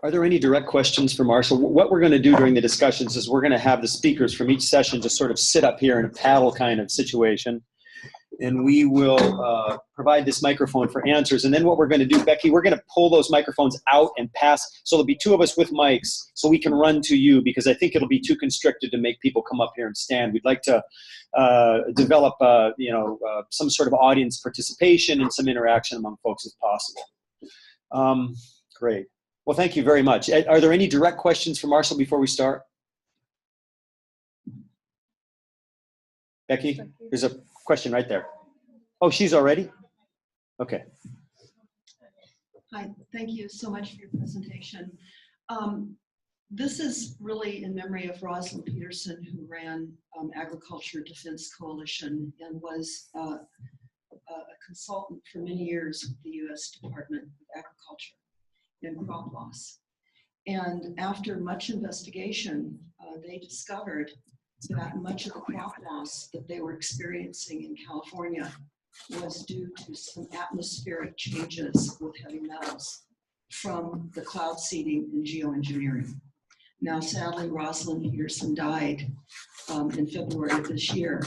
Are there any direct questions for Marshall? What we're going to do during the discussions is we're going to have the speakers from each session just sort of sit up here in a paddle kind of situation. And we will provide this microphone for answers. And then what we're going to do, Becky, we're going to pull those microphones out and pass. So there'll be two of us with mics so we can run to you, because I think it'll be too constricted to make people come up here and stand. We'd like to develop, some sort of audience participation and some interaction among folks if possible. Great. Well, thank you very much. Are there any direct questions for Marshall before we start? Becky, there's a question right there. Oh, she's already? Okay. Hi, thank you so much for your presentation. This is really in memory of Rosalind Peterson, who ran Agriculture Defense Coalition and was a consultant for many years with the U.S. Department of Agriculture in crop loss. And after much investigation, they discovered that much of the crop loss that they were experiencing in California was due to some atmospheric changes with heavy metals from the cloud seeding and geoengineering. Now, sadly, Rosalind Peterson died in February of this year,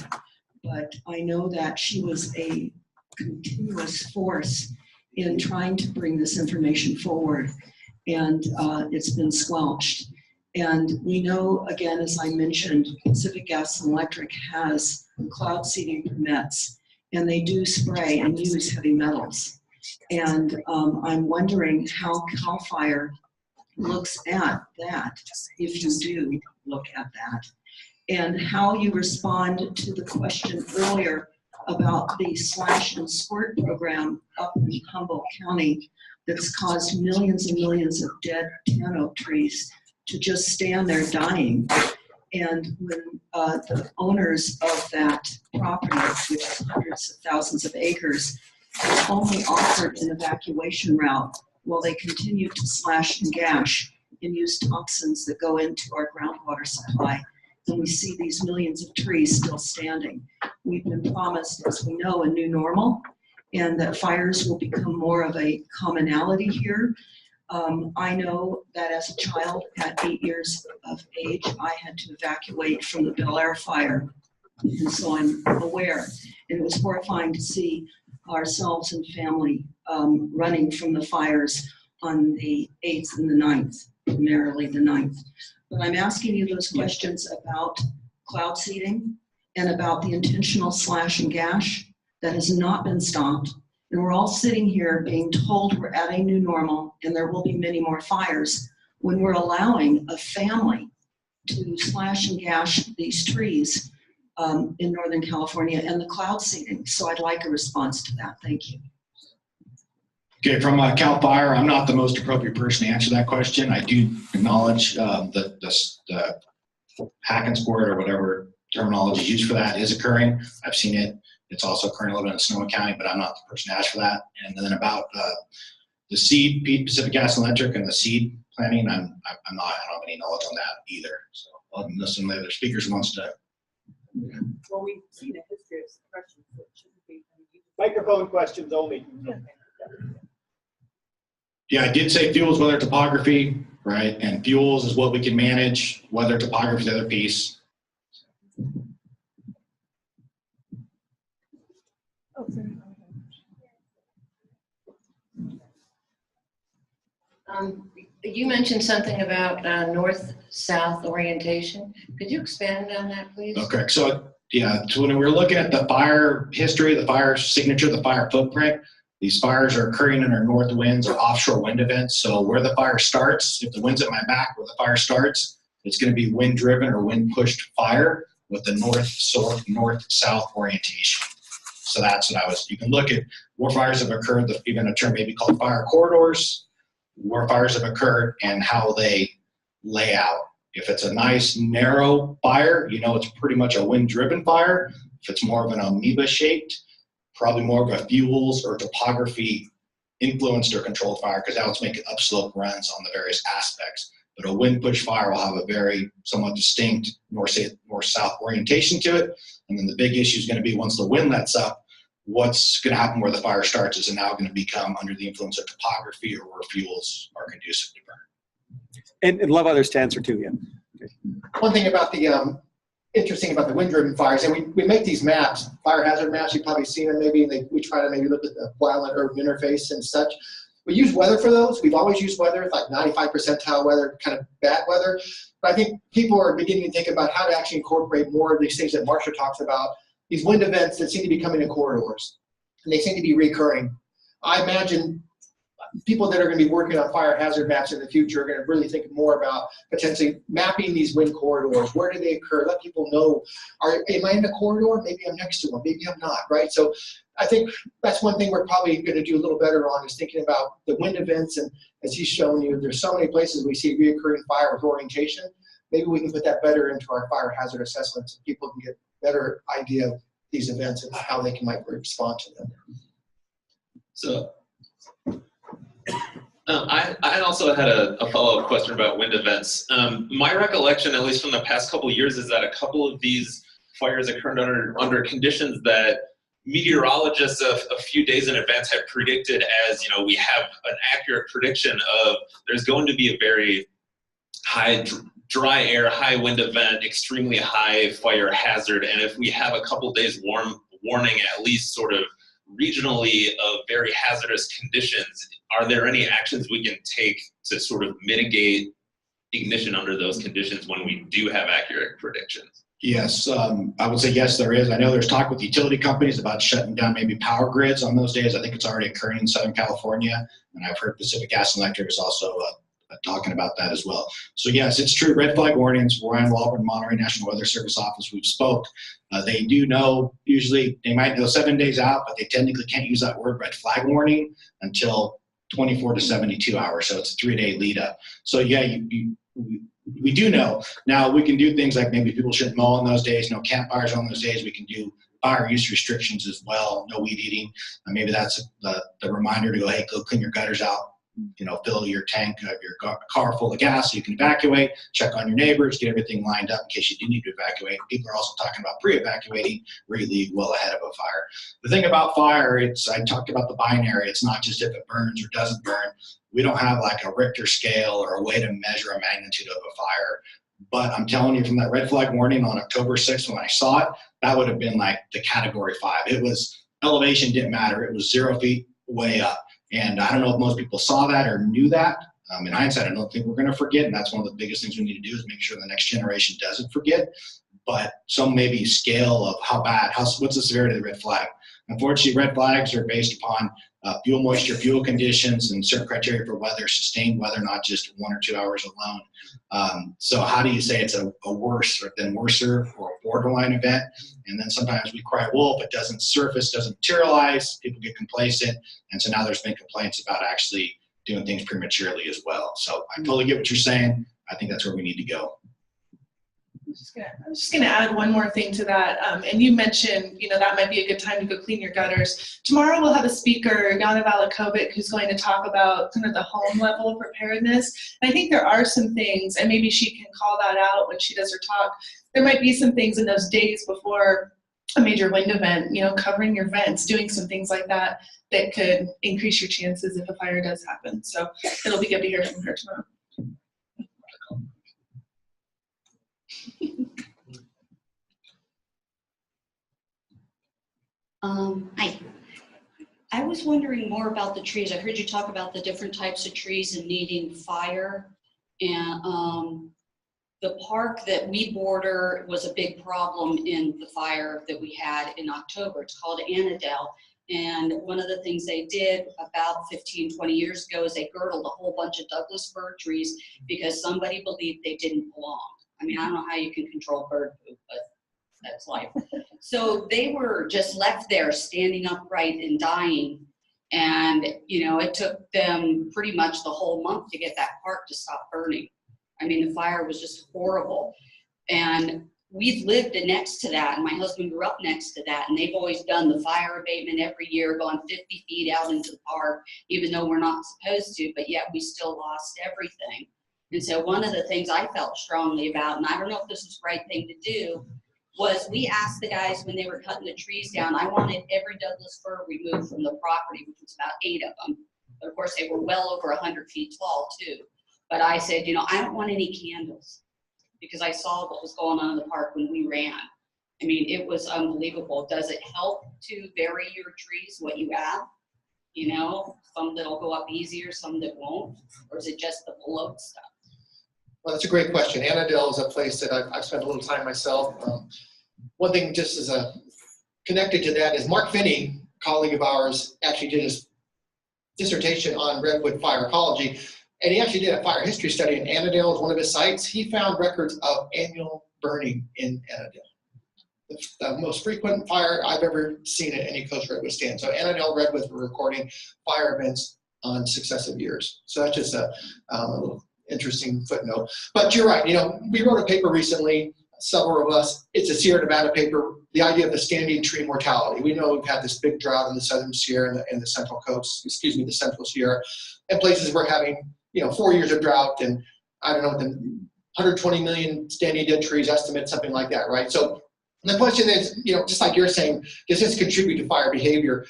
but I know that she was a continuous force in trying to bring this information forward, and it's been squelched. And we know, again, as I mentioned, Pacific Gas and Electric has cloud seeding permits, and they do spray and use heavy metals. And I'm wondering how CAL FIRE looks at that, if you do look at that, and how you respond to the question earlier about the slash and squirt program up in Humboldt County that's caused millions and millions of dead tan oak trees to just stand there dying. And when the owners of that property, which is hundreds of thousands of acres, has only offered an evacuation route while they continue to slash and gash and use toxins that go into our groundwater supply. And we see these millions of trees still standing. We've been promised, as we know, a new normal, and that fires will become more of a commonality here. I know that as a child at 8 years of age, I had to evacuate from the Bel Air fire. And so I'm aware. And it was horrifying to see ourselves and family running from the fires on the 8th and the 9th, primarily the 9th. But I'm asking you those questions about cloud seeding and about the intentional slash and gash that has not been stopped. And we're all sitting here being told we're at a new normal and there will be many more fires when we're allowing a family to slash and gash these trees in Northern California and the cloud seeding. So I'd like a response to that. Thank you. Okay, from CAL FIRE, I'm not the most appropriate person to answer that question. I do acknowledge the hack and squirt or whatever terminology is used for that is occurring. I've seen it. It's also occurring a little bit in Sonoma County, but I'm not the person to ask for that. And then about the seed, Pacific Gas and Electric, and the seed planting, I don't have any knowledge on that either. So unless some of the other speakers wants to. Well, we've seen a history of suppression, so it shouldn't be. Microphone questions only. Yeah, I did say fuels, weather, topography, right? And fuels is what we can manage. Weather, topography is the other piece. You mentioned something about North-South Orientation. Could you expand on that, please? Okay, so yeah, so when we're looking at the fire history, the fire signature, the fire footprint, these fires are occurring in our north winds or offshore wind events. So where the fire starts, if the wind's at my back where the fire starts, it's going to be wind-driven or wind-pushed fire with the north-south orientation. So that's what you can look at where fires have occurred, even a term maybe called fire corridors, where fires have occurred and how they lay out. If it's a nice narrow fire, it's pretty much a wind-driven fire. If it's more of an amoeba-shaped, probably more of a fuels or topography influenced or controlled fire, because now it's making upslope runs on the various aspects. But a wind-push fire will have a very somewhat distinct north-south orientation to it. And then the big issue is going to be once the wind lets up, what's going to happen where the fire starts is now going to become under the influence of topography or where fuels are conducive to burn. And love others to answer too, yeah. One thing about the interesting about the wind-driven fires, and we make these maps, fire hazard maps. You've probably seen them maybe. And we try to maybe look at the wildland urban interface and such. We use weather for those. We've always used weather, like 95 percentile weather, kind of bad weather. But I think people are beginning to think about how to actually incorporate more of these things that Marcia talks about, these wind events that seem to be coming in corridors, and they seem to be recurring. I imagine people that are going to be working on fire hazard maps in the future are going to really think more about potentially mapping these wind corridors. Where do they occur? Let people know, am I in the corridor? Maybe I'm next to one. Maybe I'm not, right? So I think that's one thing we're probably going to do a little better on, is thinking about the wind events. And as he's shown you, there's so many places we see reoccurring fire with orientation. Maybe we can put that better into our fire hazard assessments so people can get a better idea of these events and how they might respond to them. So I also had a follow-up question about wind events. My recollection, at least from the past couple of years, is that a couple of these fires occurred under conditions that meteorologists a few days in advance had predicted as, we have an accurate prediction of there's going to be a very high dry air, high wind event, extremely high fire hazard, and if we have a couple days warning at least sort of regionally of very hazardous conditions, are there any actions we can take to sort of mitigate ignition under those conditions when we do have accurate predictions? Yes, I would say yes, there is. I know there's talk with utility companies about shutting down maybe power grids on those days. I think it's already occurring in Southern California, and I've heard Pacific Gas and Electric is also talking about that as well. So yes, it's true. Red flag warnings, Ryan Walburn, Monterey National Weather Service Office, we've spoke. They do know, usually they might know 7 days out, but they technically can't use that word red flag warning until 24 to 72 hours. So it's a 3-day lead up. So yeah, we do know. Now we can do things like maybe people shouldn't mow on those days, no campfires on those days. We can do fire use restrictions as well, no weed eating. Maybe that's the reminder to go, hey, go clean your gutters out. Fill your tank of your car full of gas so you can evacuate, check on your neighbors, get everything lined up in case you do need to evacuate. People are also talking about pre-evacuating where you leave well ahead of a fire. The thing about fire, I talked about the binary. It's not just if it burns or doesn't burn. We don't have like a Richter scale or a way to measure a magnitude of a fire. But I'm telling you, from that red flag warning on October 6th when I saw it, that would have been like the category 5. It was, elevation didn't matter. It was 0 feet way up. And I don't know if most people saw that or knew that. In hindsight, I don't think we're going to forget. And that's one of the biggest things we need to do is make sure the next generation doesn't forget. But some maybe scale of how bad, what's the severity of the red flag? Unfortunately, red flags are based upon fuel moisture, fuel conditions, and certain criteria for weather, sustained weather, not just 1 or 2 hours alone. So how do you say it's a worse than worser or a borderline event? And then sometimes we cry wolf, it doesn't surface, doesn't materialize, people get complacent, and so now there's been complaints about actually doing things prematurely as well. So I totally get what you're saying. I think that's where we need to go. I'm just gonna add one more thing to that. And you mentioned, that might be a good time to go clean your gutters. Tomorrow we'll have a speaker, Yana Valakovic, who's going to talk about kind of the home level of preparedness. And I think there are some things, and maybe she can call that out when she does her talk. There might be some things in those days before a major wind event, covering your vents, doing some things like that that could increase your chances if a fire does happen. So it'll be good to hear from her tomorrow. Hi. I was wondering more about the trees. I heard you talk about the different types of trees and needing fire. And the park that we border was a big problem in the fire that we had in October. It's called Annandale. And one of the things they did about 15, 20 years ago is they girdled a whole bunch of Douglas fir trees because somebody believed they didn't belong. I mean, I don't know how you can control bird poop, but that's life. So they were just left there standing upright and dying. And, it took them pretty much the whole month to get that park to stop burning. I mean, the fire was just horrible. And we've lived next to that, and my husband grew up next to that, and they've always done the fire abatement every year, gone 50 feet out into the park, even though we're not supposed to, but yet we still lost everything. And so one of the things I felt strongly about, and I don't know if this is the right thing to do, was we asked the guys when they were cutting the trees down, I wanted every Douglas fir removed from the property, which was about 8 of them. But of course, they were well over 100 feet tall too. But I said, you know, I don't want any candles because I saw what was going on in the park when we ran. I mean, it was unbelievable. Does it help to vary your trees, what you have? You know, some that'll go up easier, some that won't, or is it just the bloat stuff? Well, that's a great question. Annandale is a place that I've spent a little time myself. One thing just as a connected to that is Mark Finney, colleague of ours, actually did his dissertation on redwood fire ecology, and he actually did a fire history study in Annandale as one of his sites. He found records of annual burning in Annandale. The most frequent fire I've ever seen at any coast redwood stand. So Annandale redwoods were recording fire events on successive years. So that's just a little interesting footnote. But you're right, you know, we wrote a paper recently, several of us, it's a Sierra Nevada paper, the idea of the standing tree mortality. We know we've had this big drought in the southern Sierra and the central coast, excuse me, the central Sierra, and places we're having, you know, 4 years of drought and I don't know, the 120 million standing dead trees estimate, something like that, right? So the question is, you know, just like you're saying, does this contribute to fire behavior?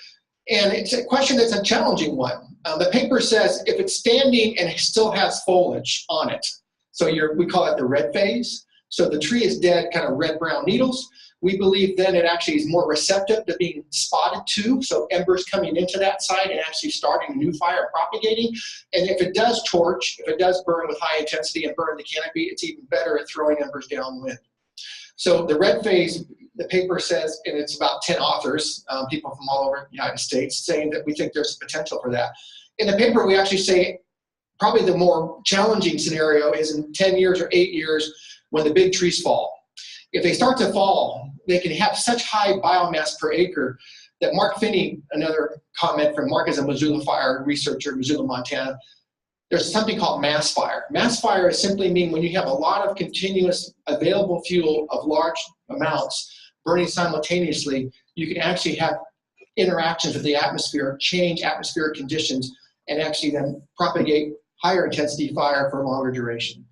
And it's a question that's a challenging one. The paper says if it's standing and it still has foliage on it, so we call it the red phase. So the tree is dead, kind of red-brown needles. We believe then it actually is more receptive to being spotted too. So embers coming into that site and actually starting a new fire propagating. And if it does torch, if it does burn with high intensity and burn the canopy, it's even better at throwing embers downwind. So the red phase, the paper says, and it's about 10 authors, people from all over the United States, saying that we think there's potential for that. In the paper, we actually say probably the more challenging scenario is in 10 years or 8 years when the big trees fall. If they start to fall, they can have such high biomass per acre that Mark Finney, another comment from Mark is a Missoula fire researcher, Missoula, Montana, there's something called mass fire. Mass fire is simply mean when you have a lot of continuous available fuel of large amounts burning simultaneously, you can actually have interactions with the atmosphere, change atmospheric conditions, and actually then propagate higher intensity fire for a longer duration.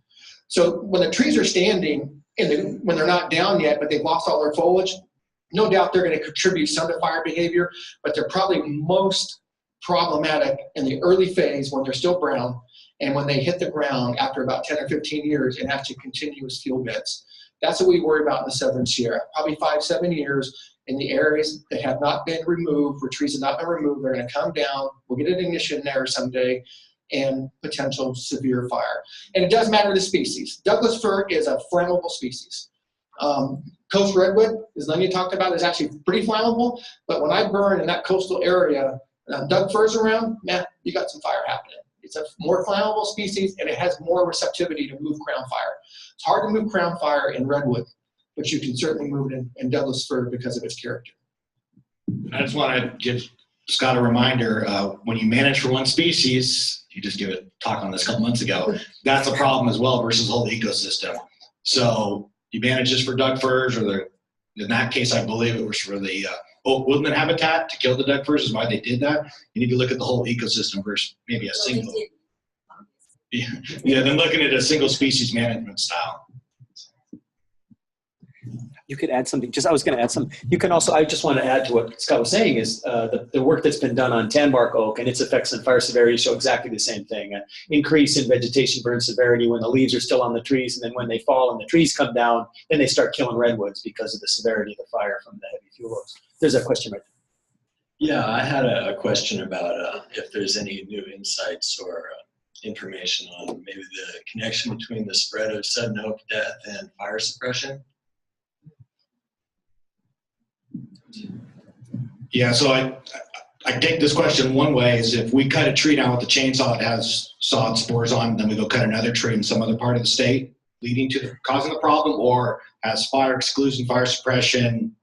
So when the trees are standing, when they're not down yet, but they've lost all their foliage, no doubt they're going to contribute some to fire behavior, but they're probably most problematic in the early phase when they're still brown, and when they hit the ground after about 10 or 15 years and actually continuous fuel beds. That's what we worry about in the Southern Sierra. Probably 5-7 years in the areas that have not been removed, where trees have not been removed, they're going to come down. We'll get an ignition there someday and potential severe fire. And it does matter the species. Douglas fir is a flammable species. Coast redwood, as Lenya talked about, is actually pretty flammable, but when I burn in that coastal area, Doug fir's around, man, you got some fire happening. It's a more flammable species and it has more receptivity to move crown fire. It's hard to move crown fire in redwood, but you can certainly move it in Douglas fir because of its character. I just want to give Scott a reminder, when you manage for one species, you just gave a talk on this a couple months ago, that's a problem as well versus the whole ecosystem. So you manage this for Doug firs, or in that case, I believe it was for the oak woodland habitat to kill the Doug firs is why they did that. You need to look at the whole ecosystem versus maybe a single. Yeah, then looking at a single species management style. You could add something. I was going to add something. You can also, I just want to add to what Scott was saying is the work that's been done on tanbark oak and its effects on fire severity show exactly the same thing. Increase in vegetation burn severity when the leaves are still on the trees, and then when they fall and the trees come down, then they start killing redwoods because of the severity of the fire from the heavy fuel loads. There's a question right there. Yeah, I had a question about if there's any new insights or information on maybe the connection between the spread of sudden oak death and fire suppression. Yeah, so I take this question one way is if we cut a tree down with a chainsaw, it has sod spores on, then we go cut another tree in some other part of the state, leading to causing the problem, or has fire exclusion, fire suppression,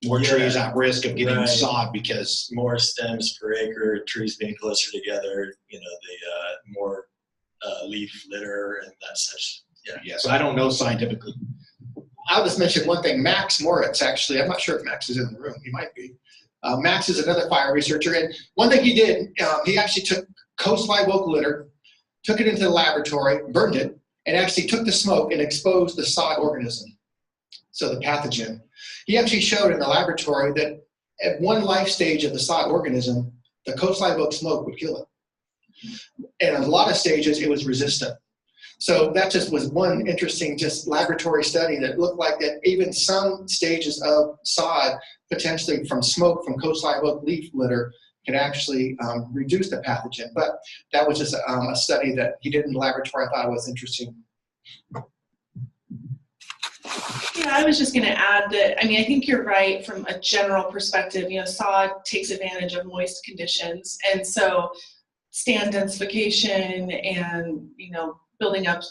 more trees at risk of getting sod because more stems per acre, trees being closer together, you know, the more leaf litter and that such. Yeah, so I don't know scientifically. I'll just mention one thing. Max Moritz, actually, I'm not sure if Max is in the room. He might be. Max is another fire researcher. And one thing he did, he actually took coast live oak litter, took it into the laboratory, burned it, and actually took the smoke and exposed the sod organism, so the pathogen. He actually showed in the laboratory that at one life stage of the sod organism, the coast live oak smoke would kill it. And in a lot of stages, it was resistant. So that just was one interesting just laboratory study that looked like that even some stages of sod, potentially from smoke from coast live oak leaf litter, could actually reduce the pathogen. But that was just a study that he did in the laboratory. I thought it was interesting. Yeah, I was just going to add that, I mean, I think you're right from a general perspective. You know, sod takes advantage of moist conditions. And so stand densification and, you know, building up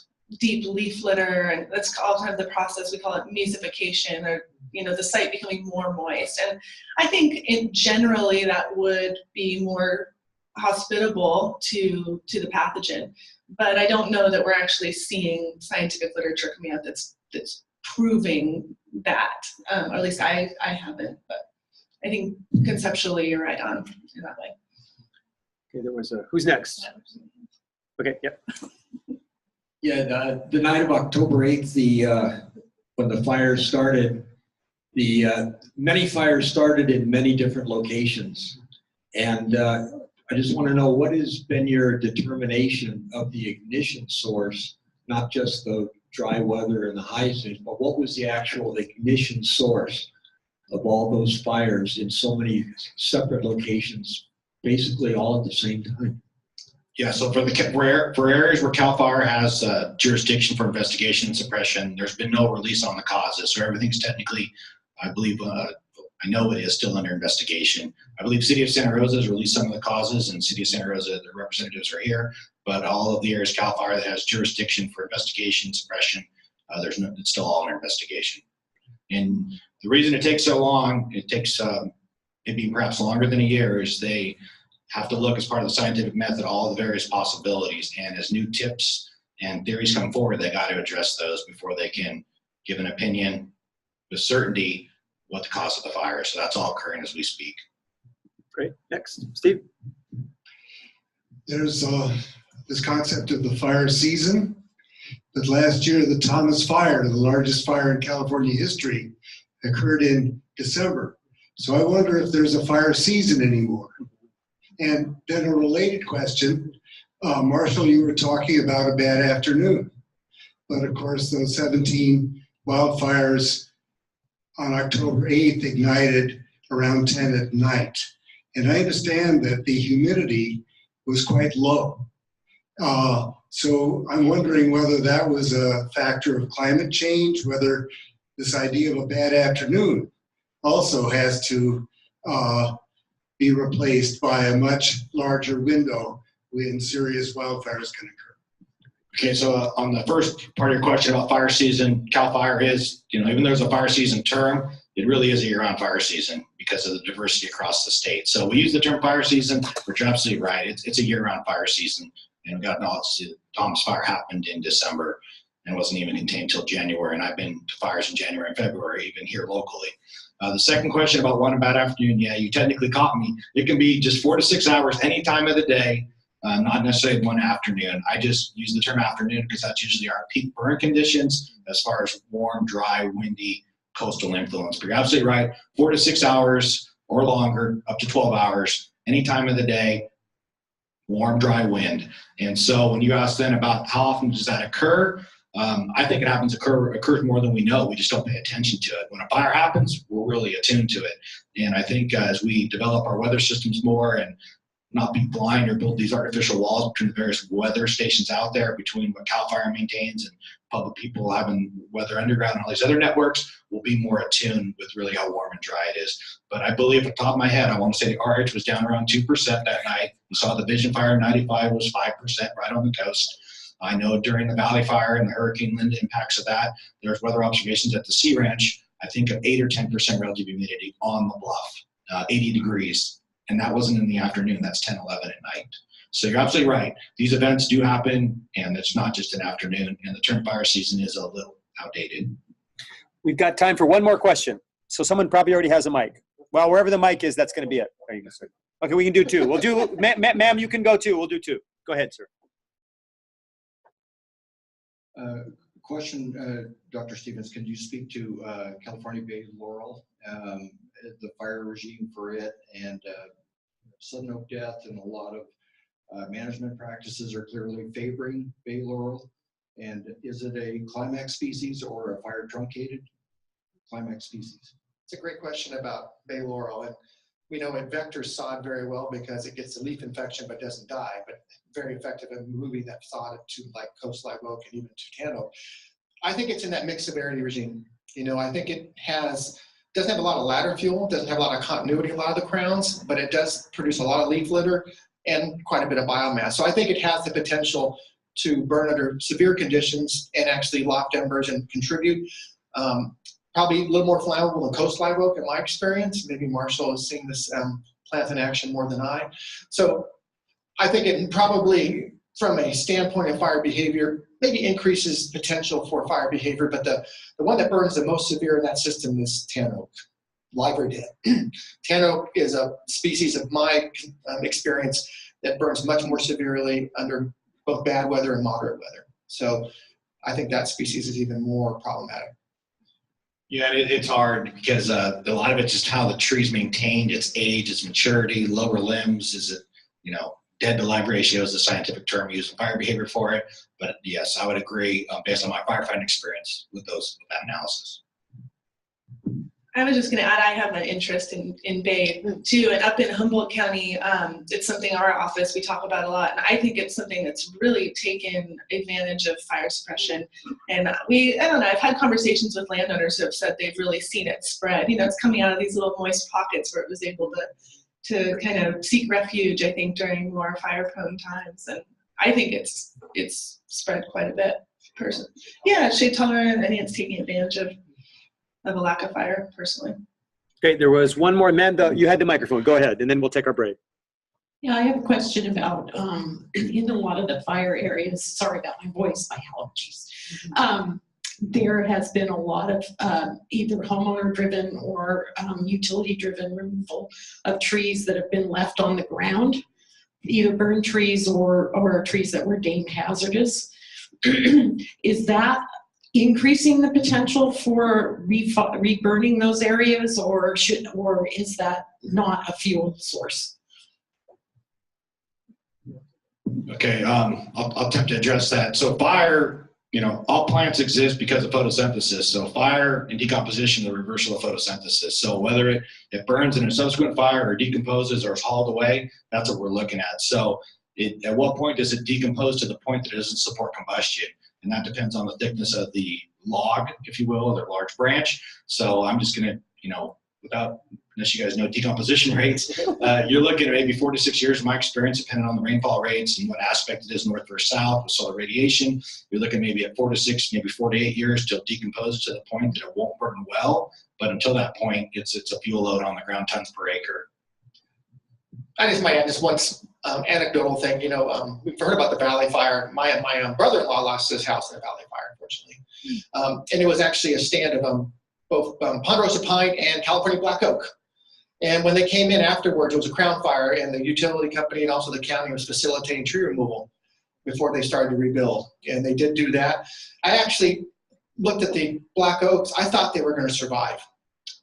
deep leaf litter, and that's all kind of the process. We call it mesification, or, you know, the site becoming more moist. And I think generally that would be more hospitable to the pathogen. But I don't know that we're actually seeing scientific literature coming out that's proving that, or at least I haven't, but I think conceptually you're right on in that way. Okay, there was a, who's next? Okay, yep. Yeah, the night of October 8th, when the fires started, many fires started in many different locations. And I just want to know, what has been your determination of the ignition source, not just the dry weather and the hyacinth, but what was the actual ignition source of all those fires in so many separate locations, basically all at the same time? Yeah, so for areas where CAL FIRE has jurisdiction for investigation and suppression, there's been no release on the causes. So everything's technically, I believe, I know it is still under investigation. I believe City of Santa Rosa has released some of the causes, and City of Santa Rosa, the representatives are here. But all of the areas CAL FIRE that has jurisdiction for investigation, suppression, it's still all under investigation. And the reason it takes so long, it takes maybe perhaps longer than a year, is they have to look as part of the scientific method all the various possibilities. And as new tips and theories come forward, they got to address those before they can give an opinion with certainty what the cause of the fire is. So that's all occurring as we speak. Great. Next, Steve. There's this concept of the fire season. But last year, the Thomas Fire, the largest fire in California history, occurred in December. So I wonder if there's a fire season anymore. And then a related question, Marshall, you were talking about a bad afternoon. But of course, those 17 wildfires on October 8th ignited around 10 at night. And I understand that the humidity was quite low. So I'm wondering whether that was a factor of climate change, whether this idea of a bad afternoon also has to be replaced by a much larger window when serious wildfires can occur. Okay, so on the first part of your question about fire season, CAL FIRE is, even though there's a fire season term, it really is a year-round fire season because of the diversity across the state. So we use the term fire season, but you're absolutely right. It's a year-round fire season. And we got knowledge that Thomas Fire happened in December and wasn't even contained until January. And I've been to fires in January and February, even here locally. The second question about one bad afternoon, yeah, you technically caught me. It can be just 4 to 6 hours any time of the day, not necessarily one afternoon. I just use the term afternoon because that's usually our peak burn conditions as far as warm, dry, windy, coastal influence. But you're absolutely right, 4 to 6 hours or longer, up to 12 hours, any time of the day, warm, dry wind. And so when you ask then about how often does that occur, I think it occurs more than we know. We just don't pay attention to it. When a fire happens, we're really attuned to it. And I think as we develop our weather systems more and not be blind or build these artificial walls between the various weather stations out there, between what CAL FIRE maintains and public people having Weather Underground and all these other networks, we'll be more attuned with really how warm and dry it is. But I believe at the top of my head, I want to say the RH was down around 2% that night. We saw the Vision Fire 95 was 5% right on the coast. I know during the Valley Fire and the Hurricane Linda impacts of that, there's weather observations at the Sea Ranch, I think of 8 or 10% relative humidity on the bluff, 80 degrees. And that wasn't in the afternoon, that's 10, 11 at night. So you're absolutely right. These events do happen, and it's not just an afternoon, and the term fire season is a little outdated. We've got time for one more question. So someone probably already has a mic. Well, wherever the mic is, that's going to be it. There you go, sir. Okay, we can do 2. We'll do, ma'am, you can go 2. We'll do 2. Go ahead, sir. Question, Dr. Stevens, can you speak to California Bay Laurel, the fire regime for it, and sudden oak death, and a lot of management practices are clearly favoring Bay Laurel. And is it a climax species or a fire truncated climax species? It's a great question about Bay Laurel. And we know it vectors sod very well because it gets a leaf infection but doesn't die, but very effective in moving that sod to like coast live oak and even to tan oak. I think it's in that mixed severity regime. You know, I think it doesn't have a lot of ladder fuel, doesn't have a lot of continuity in a lot of the crowns, but it does produce a lot of leaf litter and quite a bit of biomass. So I think it has the potential to burn under severe conditions and actually loft embers and contribute. Probably a little more flammable than coast live oak in my experience. Maybe Marshall has seen this plant in action more than I. So I think it probably, from a standpoint of fire behavior, maybe increases potential for fire behavior, but the one that burns the most severe in that system is tan oak, live or dead. Tan oak is a species of my experience that burns much more severely under both bad weather and moderate weather. So I think that species is even more problematic. Yeah, it's hard because a lot of it's just how the tree's maintained, its age, its maturity, lower limbs. Is it, dead to live ratio is the scientific term used in fire behavior for it. But yes, I would agree based on my firefighting experience with that analysis. I was just going to add, I have an interest in Bay too, and up in Humboldt County, it's something our office, we talk about a lot, and I think it's something that's really taken advantage of fire suppression. And I don't know, I've had conversations with landowners who have said they've really seen it spread. It's coming out of these little moist pockets where it was able to kind of seek refuge, I think, during more fire-prone times. And I think it's spread quite a bit, personally. Yeah, shade tolerant, I think it's taking advantage of a lack of fire, personally. Okay, there was one more. Amanda, you had the microphone. Go ahead, and then we'll take our break. Yeah, I have a question about, in a lot of the fire areas, sorry about my voice, my allergies. There has been a lot of either homeowner-driven or utility-driven removal of trees that have been left on the ground, either burned trees or trees that were deemed hazardous. Is that increasing the potential for reburning those areas, or is that not a fuel source? Okay, I'll attempt to address that. So fire, all plants exist because of photosynthesis. So fire and decomposition are the reversal of photosynthesis. So whether it burns in a subsequent fire or decomposes or is hauled away, that's what we're looking at. So at what point does it decompose to the point that it doesn't support combustion? And that depends on the thickness of the log, if you will, or their large branch. So I'm just going to, unless you guys know decomposition rates, you're looking at maybe 4 to 6 years in my experience, depending on the rainfall rates and what aspect it is, north versus south with solar radiation. You're looking maybe at 4 to 6, maybe 4 to 8 years till it decomposes to the point that it won't burn well. But until that point, it's a fuel load on the ground, tons per acre. I just might add just one anecdotal thing. We've heard about the Valley Fire. My brother-in-law lost his house in a Valley Fire, unfortunately. And it was actually a stand of both ponderosa pine and California black oak. And when they came in afterwards, it was a crown fire, and the utility company and also the county was facilitating tree removal before they started to rebuild. And they did do that. I actually looked at the black oaks. I thought they were going to survive,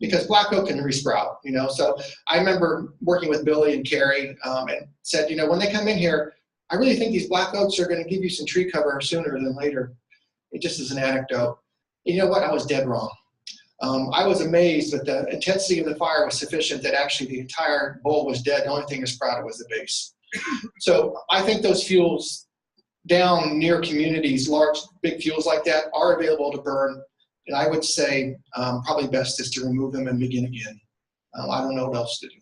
because black oak can resprout, So I remember working with Billy and Carrie and said, when they come in here, I really think these black oaks are going to give you some tree cover sooner than later. It just is an anecdote. You know what? I was dead wrong. I was amazed that the intensity of the fire was sufficient that actually the entire bowl was dead. The only thing that sprouted was the base. So I think those fuels down near communities, large, big fuels like that, are available to burn. And I would say probably best is to remove them and begin again. I don't know what else to do.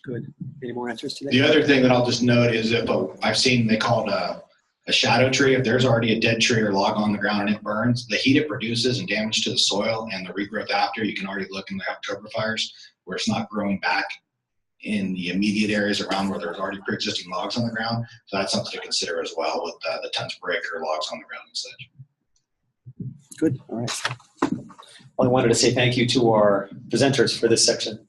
Good. Any more answers to that? The other thing that I'll just note is if I've seen, they call it a shadow tree. If there's already a dead tree or log on the ground and it burns, the heat it produces and damage to the soil and the regrowth after, you can already look in the October fires where it's not growing back in the immediate areas around where there's already pre-existing logs on the ground. So that's something to consider as well with the tons per acre logs on the ground and such. Good. All right. Well, I wanted to say thank you to our presenters for this section.